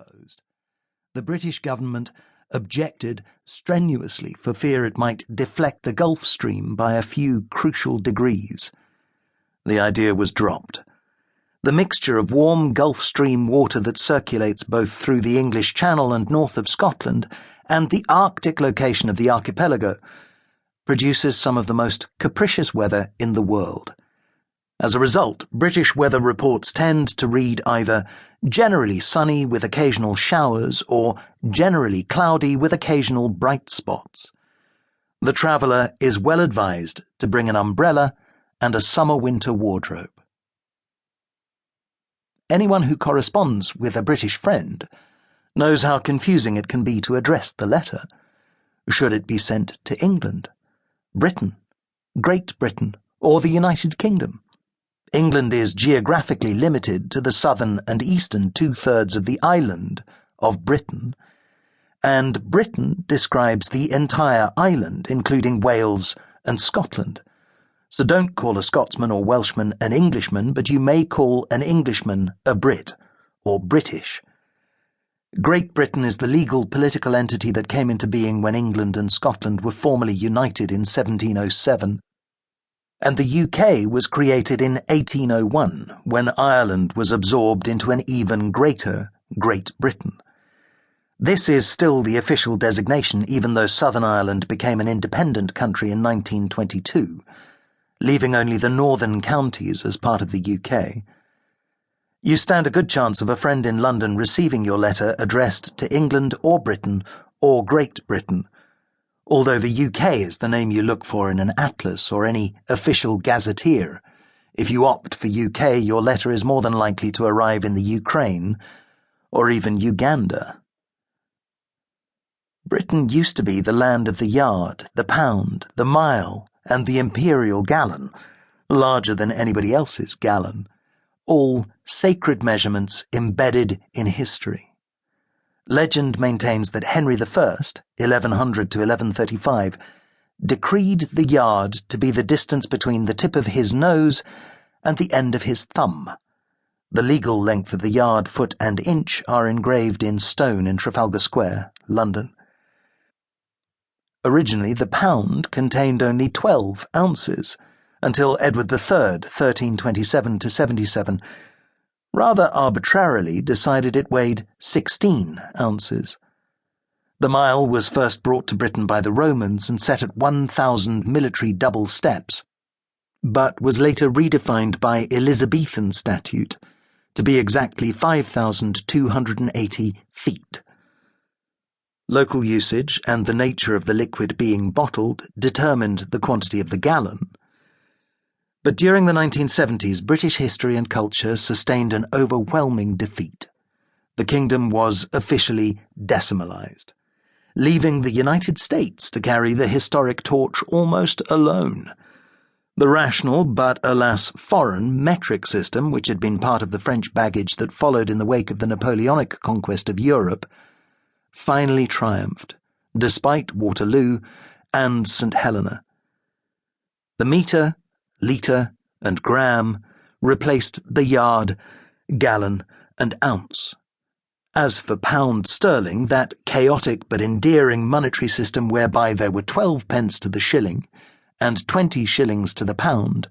proposed, the British government objected strenuously for fear it might deflect the Gulf Stream by a few crucial degrees. The idea was dropped. The mixture of warm Gulf Stream water that circulates both through the English Channel and north of Scotland and the Arctic location of the archipelago produces some of the most capricious weather in the world. As a result, British weather reports tend to read either generally sunny with occasional showers or generally cloudy with occasional bright spots. The traveller is well advised to bring an umbrella and a summer-winter wardrobe. Anyone who corresponds with a British friend knows how confusing it can be to address the letter. Should it be sent to England, Britain, Great Britain, or the United Kingdom? England is geographically limited to the southern and eastern two-thirds of the island of Britain, and Britain describes the entire island, including Wales and Scotland. So don't call a Scotsman or Welshman an Englishman, but you may call an Englishman a Brit, or British. Great Britain is the legal political entity that came into being when England and Scotland were formally united in 1707, and the UK was created in 1801, when Ireland was absorbed into an even greater Great Britain. This is still the official designation, even though Southern Ireland became an independent country in 1922, leaving only the northern counties as part of the UK. You stand a good chance of a friend in London receiving your letter addressed to England or Britain or Great Britain, although the UK is the name you look for in an atlas or any official gazetteer. If you opt for UK, your letter is more than likely to arrive in the Ukraine or even Uganda. Britain used to be the land of the yard, the pound, the mile, and the imperial gallon, larger than anybody else's gallon, all sacred measurements embedded in history. Legend maintains that Henry I, 1100 to 1135, decreed the yard to be the distance between the tip of his nose and the end of his thumb. The legal length of the yard, foot, and inch are engraved in stone in Trafalgar Square, London. Originally, the pound contained only 12 ounces, until Edward III, 1327 to 77, rather arbitrarily decided it weighed 16 ounces. The mile was first brought to Britain by the Romans and set at 1,000 military double steps, but was later redefined by Elizabethan statute to be exactly 5,280 feet. Local usage and the nature of the liquid being bottled determined the quantity of the gallon. But during the 1970s, British history and culture sustained an overwhelming defeat. The kingdom was officially decimalized, leaving the United States to carry the historic torch almost alone. The rational, but alas foreign, metric system, which had been part of the French baggage that followed in the wake of the Napoleonic conquest of Europe, finally triumphed, despite Waterloo and St. Helena. The metre, litre, and gram replaced the yard, gallon, and ounce. As for pound sterling, that chaotic but endearing monetary system whereby there were 12 pence to the shilling and 20 shillings to the pound,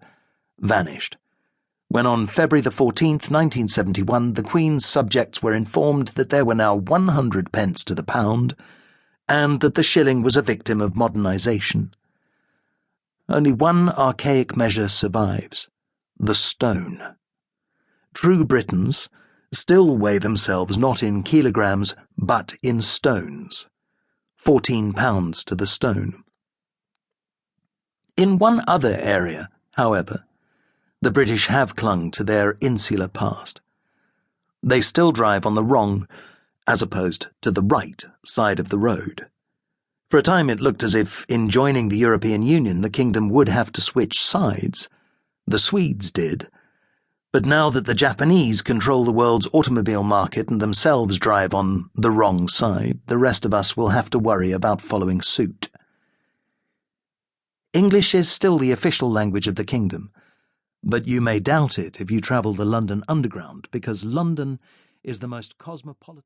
vanished, when on February the 14th, 1971, the Queen's subjects were informed that there were now 100 pence to the pound and that the shilling was a victim of modernisation. Only one archaic measure survives: the stone. True Britons still weigh themselves not in kilograms but in stones, 14 pounds to the stone. In one other area, however, the British have clung to their insular past. They still drive on the wrong, as opposed to the right, side of the road. For a time it looked as if, in joining the European Union, the kingdom would have to switch sides. The Swedes did. But now that the Japanese control the world's automobile market and themselves drive on the wrong side, the rest of us will have to worry about following suit. English is still the official language of the kingdom, but you may doubt it if you travel the London Underground, because London is the most cosmopolitan